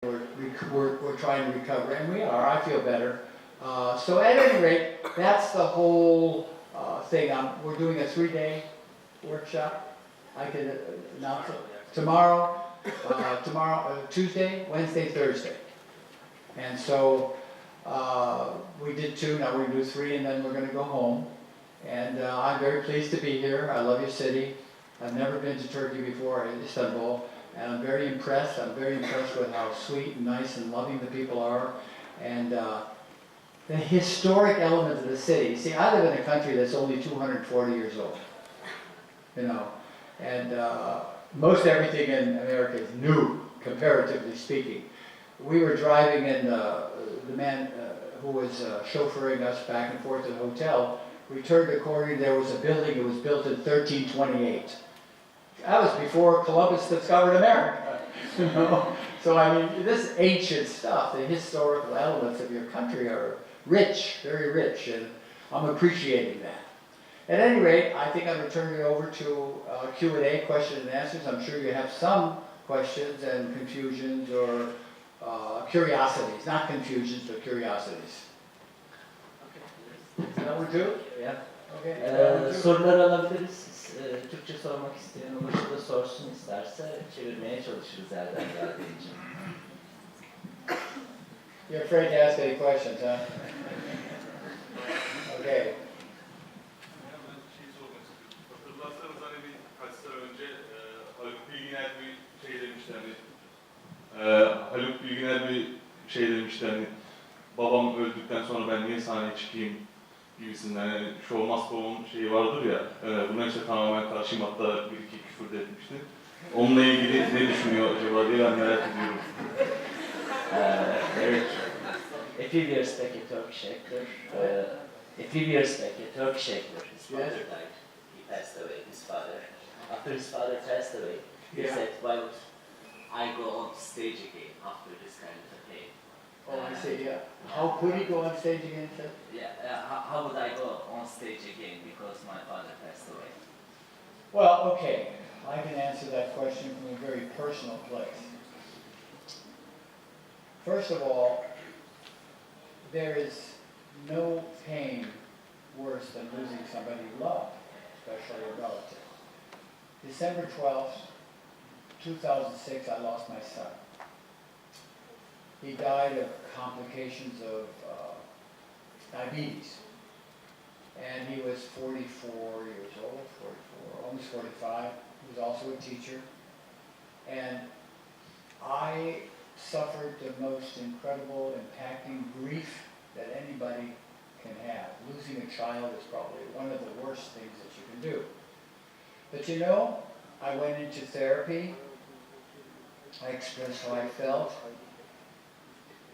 we're trying to recover, and we are. I feel better. So at any rate, that's the whole thing. We're doing a 3-day workshop. I can announce it tomorrow. Tuesday, Wednesday, Thursday. And so we did 2. Now we're going to do 3, and then we're going to go home. And I'm very pleased to be here. I love your city. I've never been to Turkey before, in Istanbul, and I'm very impressed. I'm very impressed with how sweet and nice and loving the people are, and the historic element of the city. See, I live in a country that's only 240 years old, you know, and most everything in America is new, comparatively speaking. We were driving, and the man who was chauffeuring us back and forth to the hotel, we turned the corner, there was a building. It was built in 1328. That was before Columbus discovered America, you know. So I mean, this ancient stuff, the historical elements of your country are rich, very rich, and I'm appreciating that. At any rate, I think I'm going to turn it over to Q&A, questions and answers. I'm sure you have some questions and confusions or curiosities, not confusions, but curiosities. Is that what we do? Yeah. Okay. Soruları alabiliriz. Türkçe sormak isteyen olursa da sorsun, isterse çevirmeye çalışırız elden geldiğince. You're afraid to ask any questions, huh? Okay. Hatırlarsanız hani birkaç sene önce Haluk Bilginer bir şey demişti hani Haluk Bilginer bir şey demişti hani babam öldükten sonra ben niye sahneye çıkayım gibisinden, yani show must go on şeyi vardır ya, buna işte tamamen karşıyım, hatta bir iki küfür de etmişti. Onunla ilgili ne düşünüyor acaba diye ben merak ediyorum. Evet. A few years back a Turkish actor, his father died. He passed away, his father. After his father passed away, he said, why would I go on stage again after this kind of a thing? Oh, I see, yeah. How could he go on stage again, sir? Yeah, how would I go on stage again because my father passed away? Well, okay. I can answer that question from a very personal place. First of all, there is no pain worse than losing somebody you love, especially a relative. December 12th, 2006, I lost my son. He died of complications of diabetes. And he was 44 years old, 44, almost 45. He was also a teacher. And I suffered the most incredible, impacting grief that anybody can have. Losing a child is probably one of the worst things that you can do. But you know, I went into therapy. I expressed how I felt.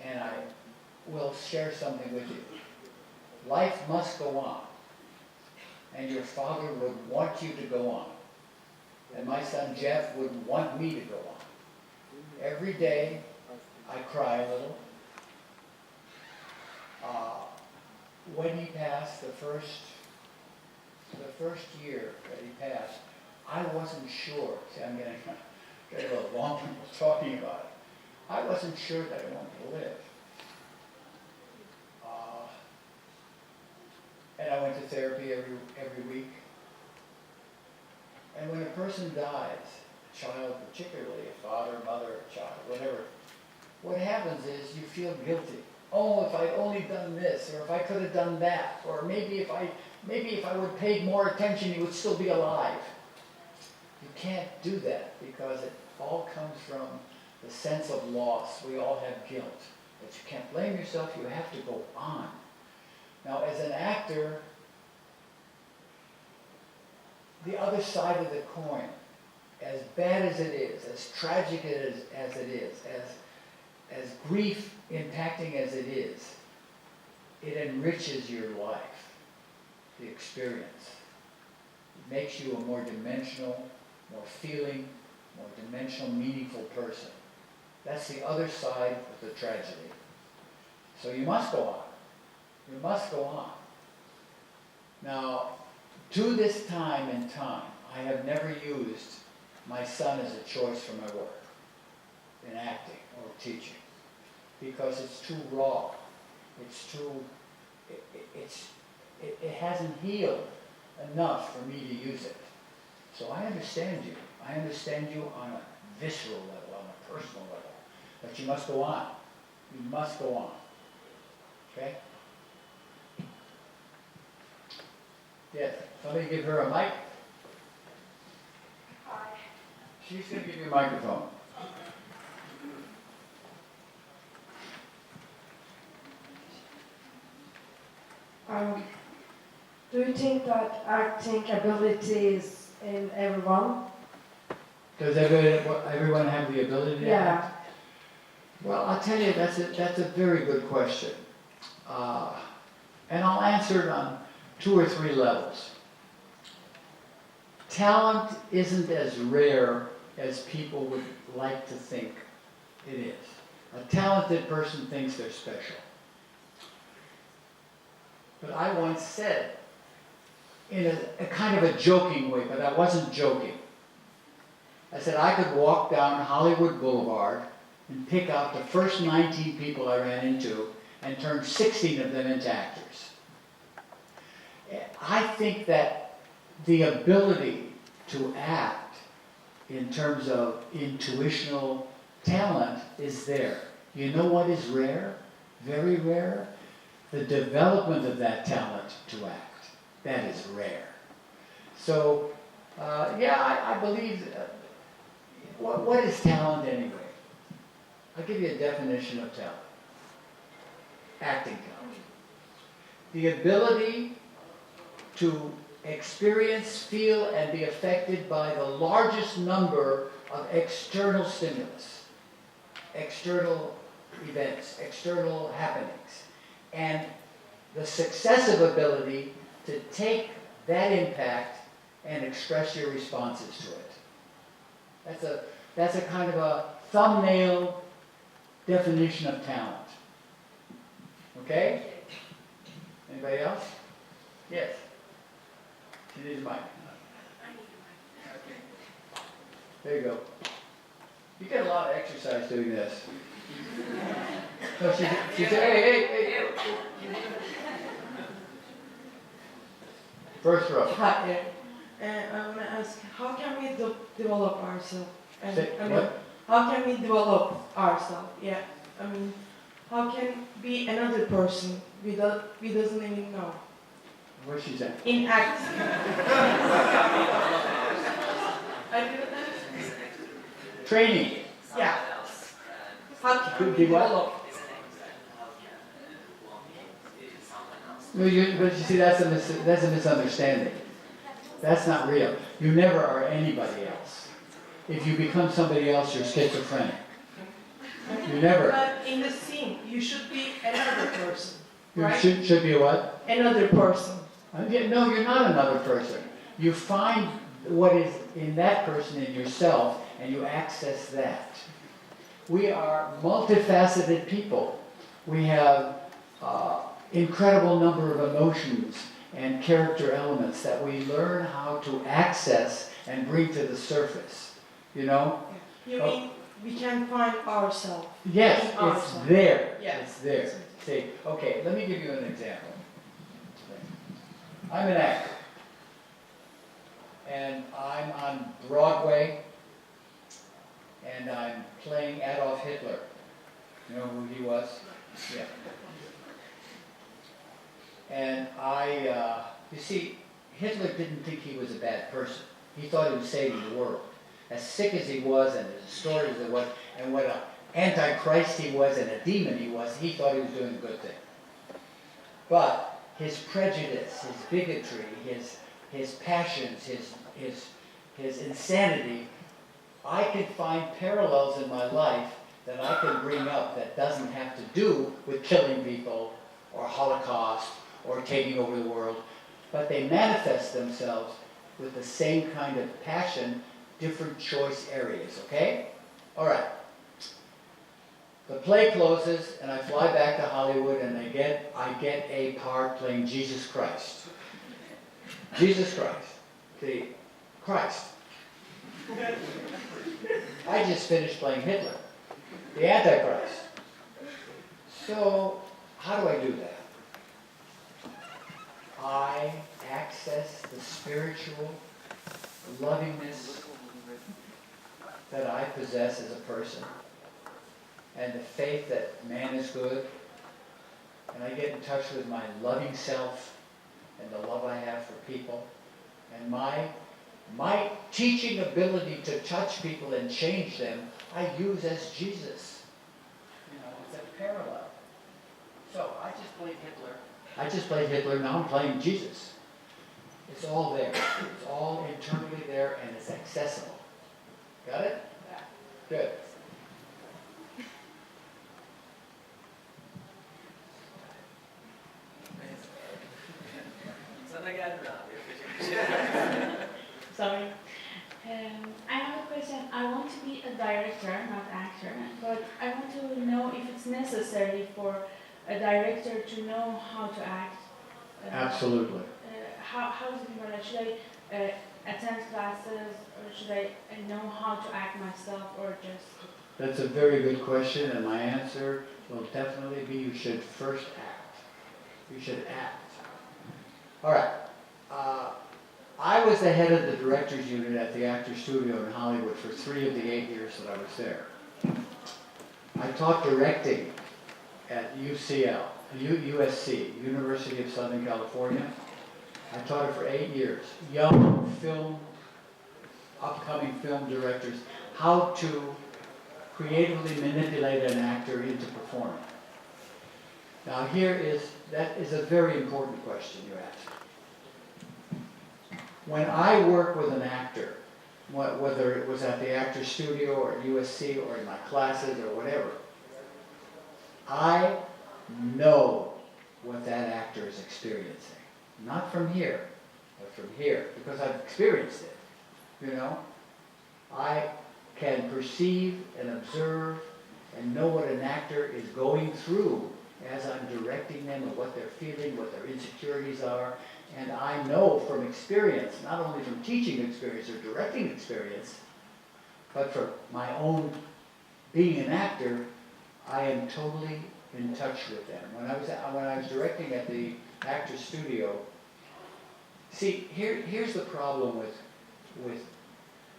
And I will share something with you. Life must go on. And your father would want you to go on. And my son Jeff would want me to go on. Every day, I cry a little. When he passed, the first year that he passed, I wasn't sure. See, I'm getting a little long talking about it. I wasn't sure that I wanted to live. And I went to therapy every week. And when a person dies, a child particularly, a father, mother, a child, whatever, what happens is you feel guilty. Oh, if I'd only done this, or if I could have done that, or maybe if I would have paid more attention, he would still be alive. You can't do that because it all comes from the sense of loss. We all have guilt. But you can't blame yourself, you have to go on. Now, as an actor, the other side of the coin, as bad as it is, as tragic as it is, as grief impacting as it is, it enriches your life, the experience. It makes you a more dimensional, more feeling, more dimensional, meaningful person. That's the other side of the tragedy. So you must go on. You must go on. Now, to this time and time, I have never used my son as a choice for my work in acting. or teaching because it's too raw. It's too, it hasn't healed enough for me to use it. So I understand you. I understand you on a visceral level, on a personal level. But you must go on. You must go on. Okay? Yes. Somebody give her a mic. Hi. She's going to give you a microphone. Do you think that acting ability is in everyone? Does everyone have the ability to Yeah. act? Well, I'll tell you, that's a very good question. And I'll answer it on 2 or 3 levels. Talent isn't as rare as people would like to think it is. A talented person thinks they're special. But I once said, in a kind of a joking way, but I wasn't joking. I said I could walk down Hollywood Boulevard and pick out the first 19 people I ran into and turn 16 of them into actors. I think that the ability to act in terms of intuitional talent is there. You know what is rare? Very rare? The development of that talent to act. That is rare. So, I believe, what is talent anyway? I'll give you a definition of talent. Acting talent. The ability to experience, feel, and be affected by the largest number of external stimulus, external events, external happenings, and the successive ability to take that impact and express your responses to it. That's a kind of a thumbnail definition of talent. Okay? Anybody else? Yes. She needs a mic. There you go. You get a lot of exercise doing this. So she said, hey. First row. Hi, I want to ask, how can we develop ourselves? What? How can we develop ourselves? Yeah, how can be another person we doesn't even know? Where's she at? In act. I do that. Training. Yeah. How can Could we be what? develop? But you see, that's a misunderstanding. That's not real. You never are anybody else. If you become somebody else, you're schizophrenic. You never. But in the scene, you should be another person, You right? should be a what? Another person. No, you're not another person. You find what is in that person in yourself, and you access that. We are multifaceted people. We have incredible number of emotions and character elements that we learn how to access and bring to the surface. You know? You mean we can find ourselves? Yes, in it's ourselves. there. Yeah. It's there. See, okay, let me give you an example. I'm an actor, and I'm on Broadway, and I'm playing Adolf Hitler. You know who he was? Yeah. And you see, Hitler didn't think he was a bad person. He thought he was saving the world. As sick as he was, and as distorted as he was, and what an antichrist he was, and a demon he was, he thought he was doing a good thing. But his prejudice, his bigotry, his passions, his insanity, I could find parallels in my life that I can bring up that doesn't have to do with killing people or Holocaust or taking over the world, but they manifest themselves with the same kind of passion, different choice areas, okay? All right. The play closes, and I fly back to Hollywood, and I get a part playing Jesus Christ. Jesus Christ. See, Christ. I just finished playing Hitler. the Antichrist. So, how do I do that? I access the spiritual lovingness that I possess as a person, and the faith that man is good, and I get in touch with my loving self and the love I have for people, and my teaching ability to touch people and change them, I use as Jesus. You know, it's a parallel. So I just played Hitler, now I'm playing Jesus. It's all there. It's all internally there and it's accessible. Got it? Good. Sana geldi abi. Sorry. I have a question. I want to be a director, not actor, but I want to know if it's necessary for a director to know how to act. Absolutely. How does it work? Should I attend classes, or should I know how to act myself, or just... That's a very good question, and my answer will definitely be you should first act. You should act. All right. I was the head of the directors unit at the Actors Studio in Hollywood for 3 of the 8 years that I was there. I taught directing at UCL, USC, University of Southern California. I taught it for 8 years. Young upcoming film directors, how to creatively manipulate an actor into performing. Now that is a very important question you asked. When I work with an actor, whether it was at the Actors Studio or at USC or in my classes or whatever, I know what that actor is experiencing. Not from here, but from here, because I've experienced it, you know? I can perceive and observe and know what an actor is going through as I'm directing them and what they're feeling, what their insecurities are. And I know from experience, not only from teaching experience or directing experience, but from my own being an actor, I am totally in touch with them. When I was directing at the Actors Studio, see, here's the problem with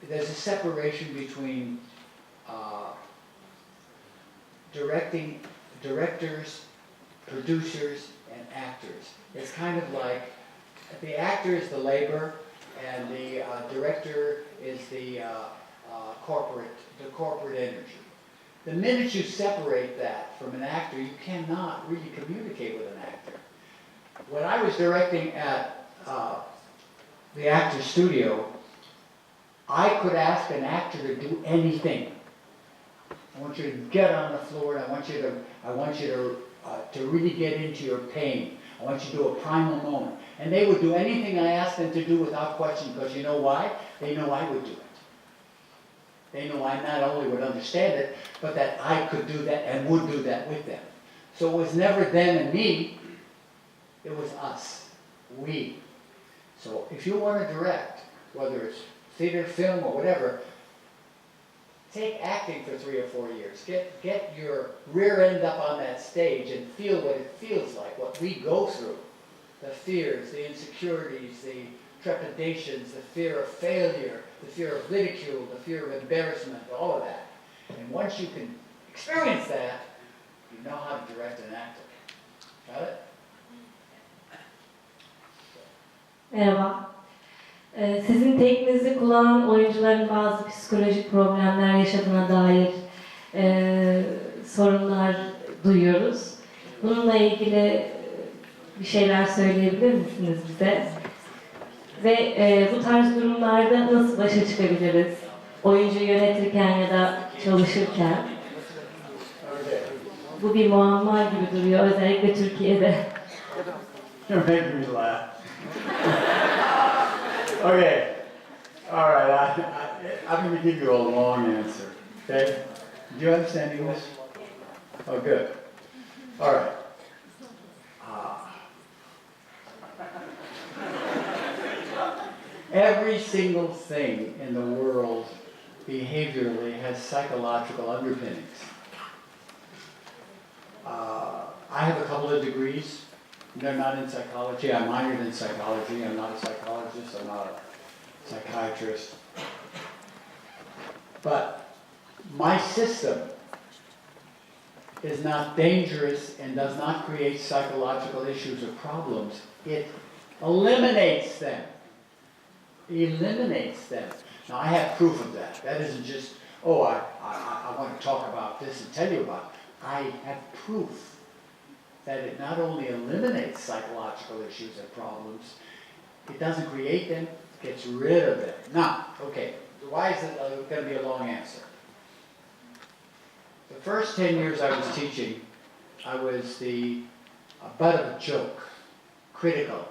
there's a separation between directors, producers, and actors. It's kind of like the actor is the labor, and the director is the corporate energy. The minute you separate that from an actor, you cannot really communicate with an actor. When I was directing at the Actors Studio, I could ask an actor to do anything. I want you to get on the floor, and I want you to really get into your pain. I want you to do a primal moment. And they would do anything I asked them to do without question, because you know why? They know I would do it. They know I not only would understand it, but that I could do that and would do that with them. So it was never them and me, it was us, we. So if you want to direct, whether it's theater, film, or whatever, take acting for 3 or 4 years. Get your rear end up on that stage and feel what it feels like, what we go through. The fears, the insecurities, the trepidations, the fear of failure, the fear of ridicule, the fear of embarrassment, all of that. And once you can experience that, you know how to direct an actor. Got it? Merhaba. Sizin tekniğinizi kullanan oyuncuların bazı psikolojik problemler yaşadığına dair sorunlar duyuyoruz. Bununla ilgili bir şeyler söyleyebilir misiniz bize? Ve bu tarz durumlarda nasıl başa çıkabiliriz? Oyuncu yönetirken ya da çalışırken. Bu bir muamma gibi duruyor, özellikle Türkiye'de. You're making me laugh. Okay. All right. I'm going to give you a long answer. Okay? Do you understand English? Oh, good. All right. Every single thing in the world behaviorally has psychological underpinnings. have a couple of degrees. They're not in psychology. I minored in psychology. I'm not a psychologist. I'm not a psychiatrist. But my system is not dangerous and does not create psychological issues or problems. It eliminates them. Eliminates them. Now, I have proof of that. That isn't just, oh, I want to talk about this and tell you about it. I have proof that it not only eliminates psychological issues and problems, it doesn't create them, it gets rid of them. Now, okay, why is it going to be a long answer? The first 10 years I was teaching, I was the butt of a joke, critical.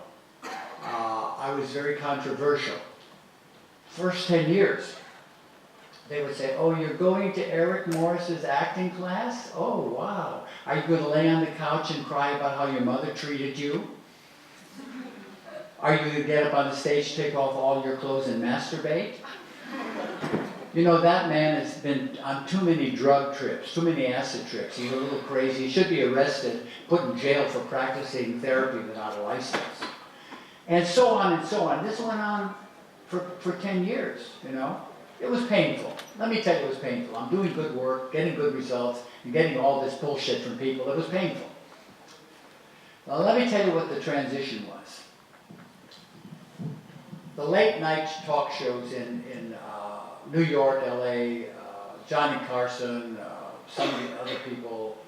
I was very controversial. First 10 years, they would say, oh, you're going to Eric Morris's acting class? Oh, wow. Are you going to lay on the couch and cry about how your mother treated you? Are you going to get up on the stage, take off all your clothes and masturbate? You know, that man has been on too many drug trips, too many acid trips. He's a little crazy. He should be arrested, put in jail for practicing therapy without a license. And so on and so on. This went on for 10 years, you know. It was painful. Let me tell you, it was painful. I'm doing good work, getting good results, and getting all this bullshit from people. It was painful. Now, let me tell you what the transition was. The late night talk shows in New York, LA, Johnny Carson, some of the other people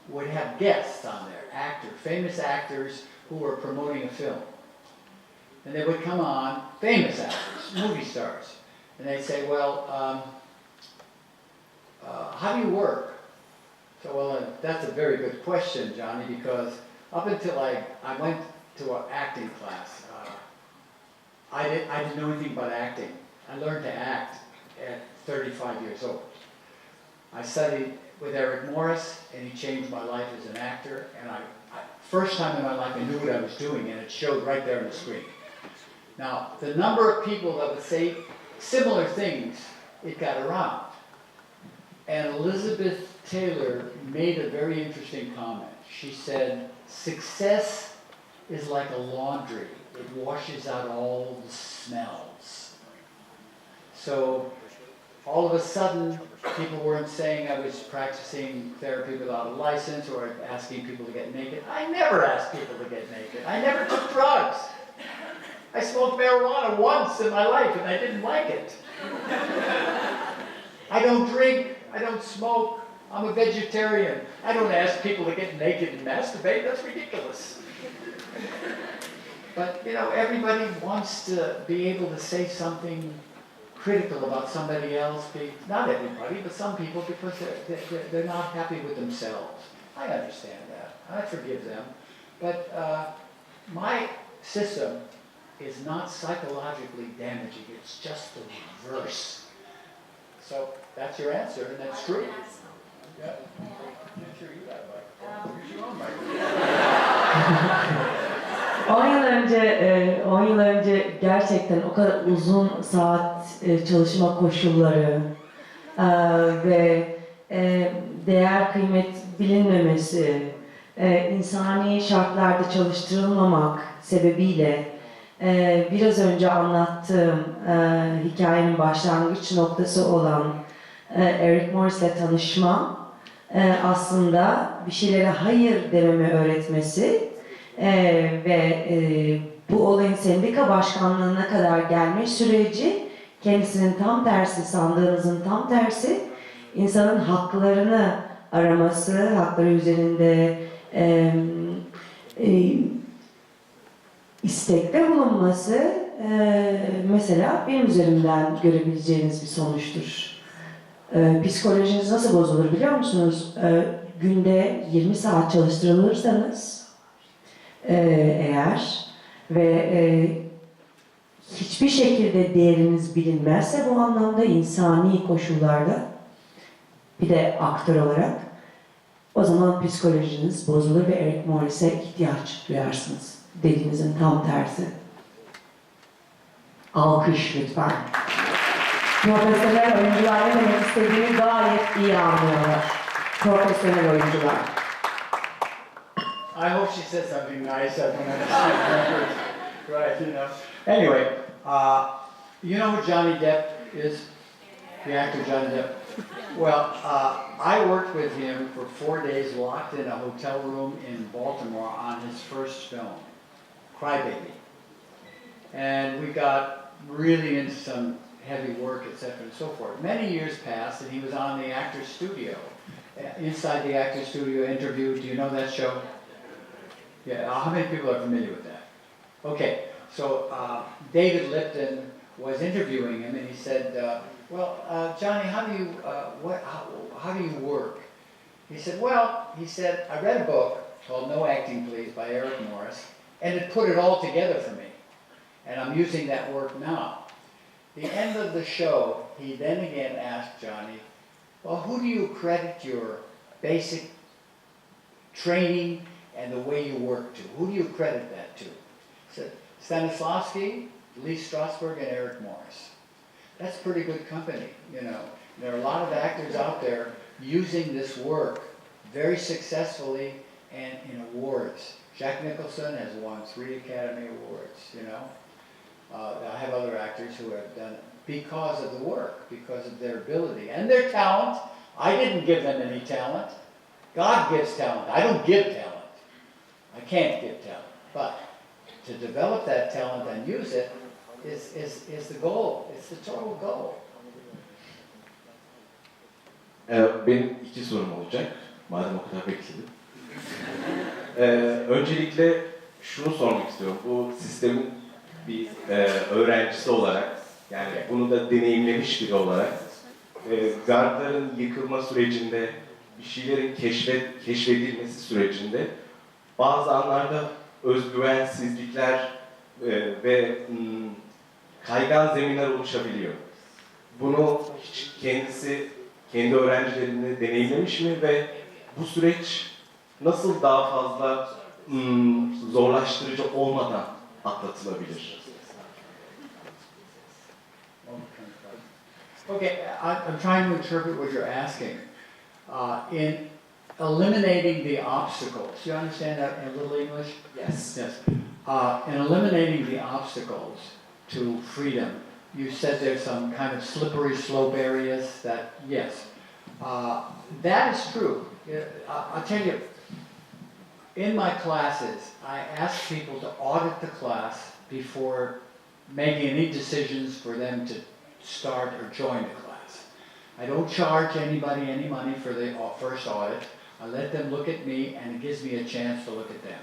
would have guests on there, actors, famous actors who were promoting a film. And they would come on, famous actors, movie stars. And they'd say, well, how do you work? So, well, that's a very good question, Johnny, because up until I went to an acting class, I didn't know anything about acting. I learned to act at 35 years old. I studied with Eric Morris, and he changed my life as an actor. And first time in my life, I knew what I was doing, and it showed right there on the screen. Now, the number of people that would say similar things, it got around. And Elizabeth Taylor made a very interesting comment. She said, success is like a laundry. It washes out all the smells. So all of a sudden, people weren't saying I was practicing therapy without a license or asking people to get naked. I never asked people to get naked. I never took drugs. I smoked marijuana once in my life and I didn't like it. I don't drink, I don't smoke, I'm a vegetarian. I don't ask people to get naked and masturbate, that's ridiculous. But, you know, everybody wants to be able to say something critical about somebody else. Not everybody, but some people, because they're not happy with themselves. I understand that. I forgive them. But my system is not psychologically damaging. It's just the reverse. So that's your answer, and that's true. Yeah. I'm sure you got a microphone. Here's your own microphone. 10 yıl önce gerçekten o kadar uzun saat çalışma koşulları ve değer kıymet bilinmemesi, insani şartlarda çalıştırılmamak sebebiyle biraz önce anlattığım hikayenin başlangıç noktası olan Eric Morris'le tanışma aslında bir şeylere hayır dememi öğretmesi ve bu olayın sendika başkanlığına kadar gelme süreci kendisinin tam tersi, sandığınızın tam tersi, insanın haklarını araması, hakları üzerinde istekte bulunması mesela benim üzerimden görebileceğiniz bir sonuçtur. Psikolojiniz nasıl bozulur biliyor musunuz? Günde 20 saat çalıştırılırsanız eğer ve hiçbir şekilde değeriniz bilinmezse bu anlamda insani koşullarda bir de aktör olarak o zaman psikolojiniz bozulur ve Eric Morris'e ihtiyaç duyarsınız. Dediğinizin tam tersi. Alkış lütfen. Profesyonel oyuncular ne demek istediğini gayet iyi anlıyorlar. Profesyonel oyuncular. I hope she says something nice. I don't understand. Right, you know. Anyway, you know who Johnny Depp is? The actor Johnny Depp. Well, I worked with him for 4 days locked in a hotel room in Baltimore on his first film, Crybaby. And we got really into some heavy work, etc. and so forth. Many years passed and he was on the Actors Studio. Inside the Actors Studio interview, do you know that show? Yeah, how many people are familiar with that? Okay, so David Lipton was interviewing him and he said, Johnny, how do you work? He said, I read a book called No Acting Please by Eric Morris, and it put it all together for me. And I'm using that work now. The end of the show, he then again asked Johnny, well, who do you credit your basic training and the way you work to? Who do you credit that to? He said, Stanislavski, Lee Strasberg, and Eric Morris. That's pretty good company, you know. There are a lot of actors out there using this work very successfully and in awards. Jack Nicholson has won 3 Academy Awards, you know. I have other actors who have done it because of the work, because of their ability and their talent. I didn't give them any talent. God gives talent. I don't give talent. I can't give talent. But to develop that talent and use it is the goal. It's the total goal. Benim 2 sorum olacak. Madem o kadar bekledim. Öncelikle şunu sormak istiyorum. Bu sistemin bir öğrencisi olarak, yani bunu da deneyimlemiş biri olarak, gardların yıkılma sürecinde, bir şeylerin keşfedilmesi sürecinde bazı anlarda özgüvensizlikler ve kaygan zeminler oluşabiliyor. Bunu hiç kendisi, kendi öğrencilerinde deneyimlemiş mi ve bu süreç nasıl daha fazla zorlaştırıcı olmadan atlatılabilir? Okay, I'm trying to interpret what you're asking. In eliminating the obstacles, you understand that in a little English? Yes. Yes. In eliminating the obstacles to freedom, you said there's some kind of slippery slope areas that, yes. That is true. I'll tell you, in my classes, I ask people to audit the class before making any decisions for them to start or join the class. I don't charge anybody any money for the first audit. I let them look at me and it gives me a chance to look at them.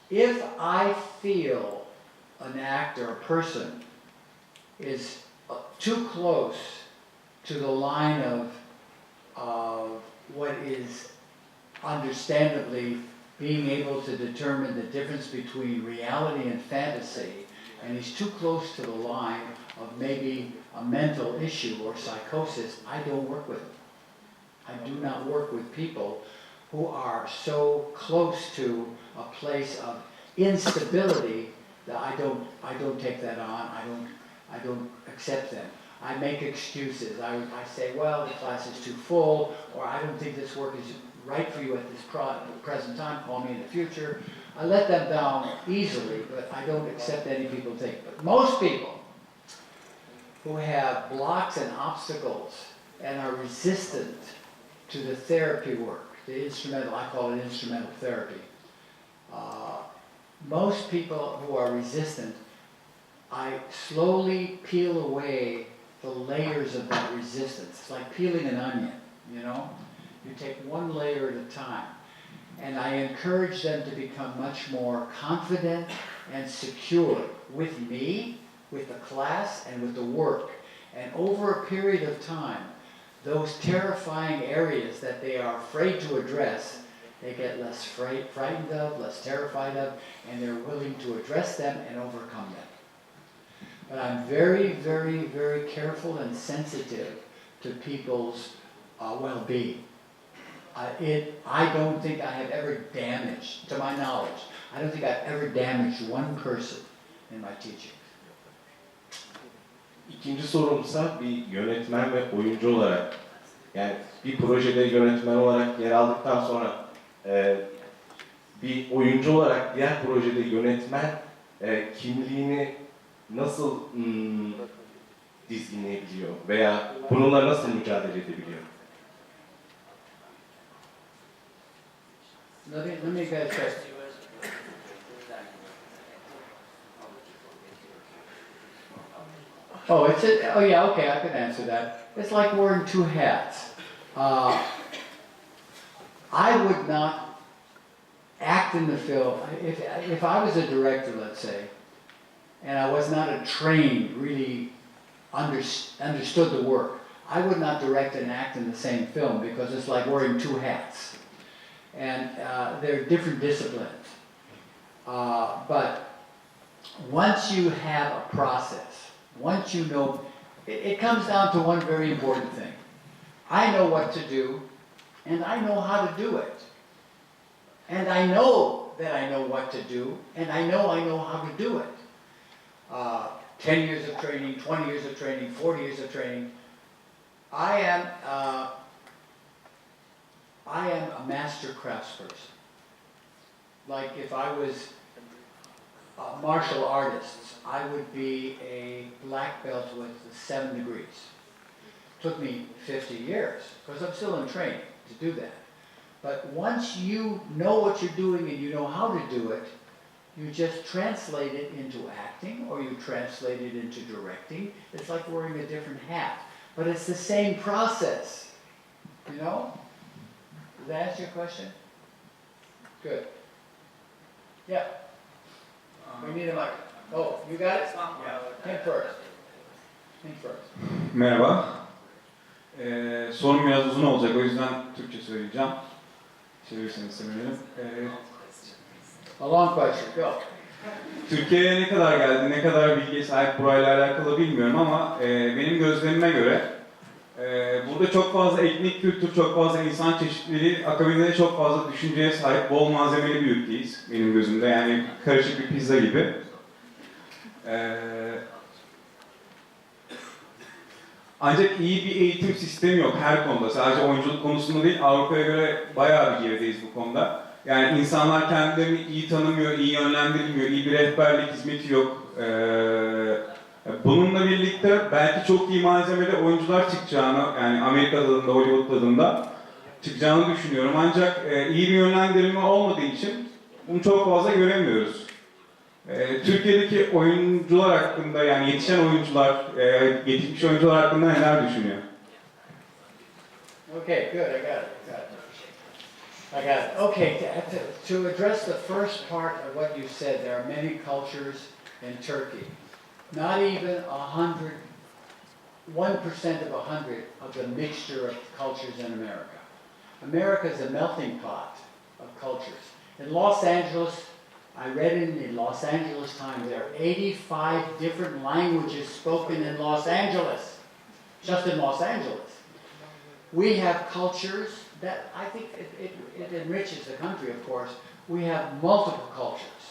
If I feel an act or a person is too close to the line of what is understandably being able to determine the difference between reality and fantasy, and he's too close to the line of maybe a mental issue or psychosis, I don't work with him. I do not work with people who are so close to a place of instability that I don't take that on. I don't accept them. I make excuses. I say, well, the class is too full, or I don't think this work is right for you at this present time. Call me in the future. I let them down easily, but I don't accept any people take. But most people who have blocks and obstacles and are resistant to the therapy work, the instrumental, I call it instrumental therapy. Most people who are resistant, I slowly peel away the layers of that resistance. It's like peeling an onion, you know? You take one layer at a time. And I encourage them to become much more confident and secure with me, with the class, and with the work. And over a period of time, those terrifying areas that they are afraid to address, they get less frightened of, less terrified of, and they're willing to address them and overcome them. But I'm very, very, very careful and sensitive to people's well-being. I don't think I have ever damaged, to my knowledge, I don't think I've ever damaged one person in my teaching. İkinci sorumsa bir yönetmen ve oyuncu olarak, yani bir projede yönetmen olarak yer aldıktan sonra bir oyuncu olarak diğer projede yönetmen kimliğini nasıl dizginleyebiliyor veya bununla nasıl mücadele edebiliyor? Let me get a check. Oh, oh yeah, okay, I can answer that. It's like wearing two hats. I would not act in the film, if I was a director, let's say, and I was not a trained, really understood the work, I would not direct and act in the same film because it's like wearing two hats. And they're different disciplines. But once you have a process, once you know, it comes down to one very important thing. I know what to do, and I know how to do it. And I know that I know what to do, and I know how to do it. 10 years of training, 20 years of training, 40 years of training. I am a master craftsperson. Like if I was a martial artist, I would be a black belt with 7 degrees. Took me 50 years, because I'm still in training to do that. But once you know what you're doing and you know how to do it, you just translate it into acting or you translate it into directing. It's like wearing a different hat. But it's the same process, you know? Did that answer your question? Good. Yeah. We need a mic. Oh, you got it? Yeah. Him first. Him first. Merhaba. Sorum biraz uzun olacak, o yüzden Türkçe söyleyeceğim. Çevirirseniz sevinirim. A long question, go. Türkiye'ye ne kadar geldi, ne kadar bilgiye sahip burayla alakalı bilmiyorum ama benim gözlemime göre burada çok fazla etnik kültür, çok fazla insan çeşitliliği, akabinde de çok fazla düşünceye sahip, bol malzemeli bir ülkeyiz benim gözümde. Yani karışık bir pizza gibi. Ancak iyi bir eğitim sistemi yok her konuda. Sadece oyunculuk konusunda değil, Avrupa'ya göre bayağı bir gerideyiz bu konuda. Yani insanlar kendilerini iyi tanımıyor, iyi yönlendirilmiyor, iyi bir rehberlik hizmeti yok. Bununla birlikte belki çok iyi malzemeli oyuncular çıkacağını, yani Amerika tadında, Hollywood tadında çıkacağını düşünüyorum. Ancak iyi bir yönlendirilme olmadığı için bunu çok fazla göremiyoruz. Türkiye'deki oyuncular hakkında, yani yetişen oyuncular, yetişmiş oyuncular hakkında neler düşünüyor? Okay, good, I got it. I got it. Okay, to address the first part of what you said, there are many cultures in Turkey. Not even 1% of 100 of the mixture of cultures in America. America is a melting pot of cultures. In Los Angeles, I read in the Los Angeles Times, there are 85 different languages spoken in Los Angeles, just in Los Angeles. We have cultures that I think it enriches the country, of course. We have multiple cultures.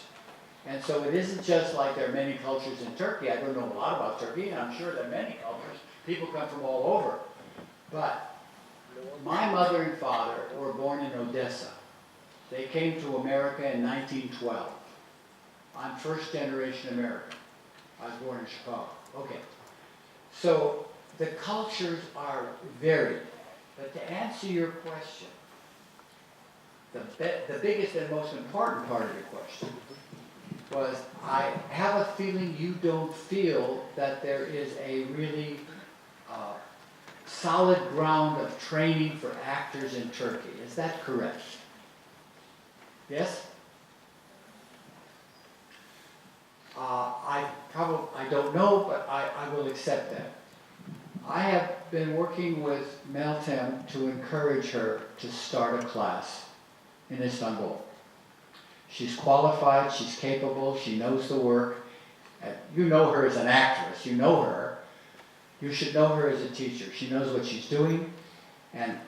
And so it isn't just like there are many cultures in Turkey. I don't know a lot about Turkey, and I'm sure there are many cultures. People come from all over. But my mother and father were born in Odessa. They came to America in 1912. I'm first generation American. I was born in Chicago. Okay. So the cultures are varied. But to answer your question, the biggest and most important part of your question was, I have a feeling you don't feel that there is a really solid ground of training for actors in Turkey. Is that correct? Yes? I don't know, but I will accept that. I have been working with Meltem to encourage her to start a class in Istanbul. She's qualified, she's capable, she knows the work. You know her as an actress, you know her. You should know her as a teacher. She knows what she's doing, and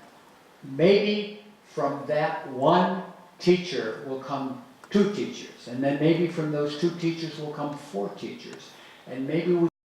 maybe from that one teacher will come 2 teachers, and then maybe from those 2 teachers will come 4 teachers, and maybe we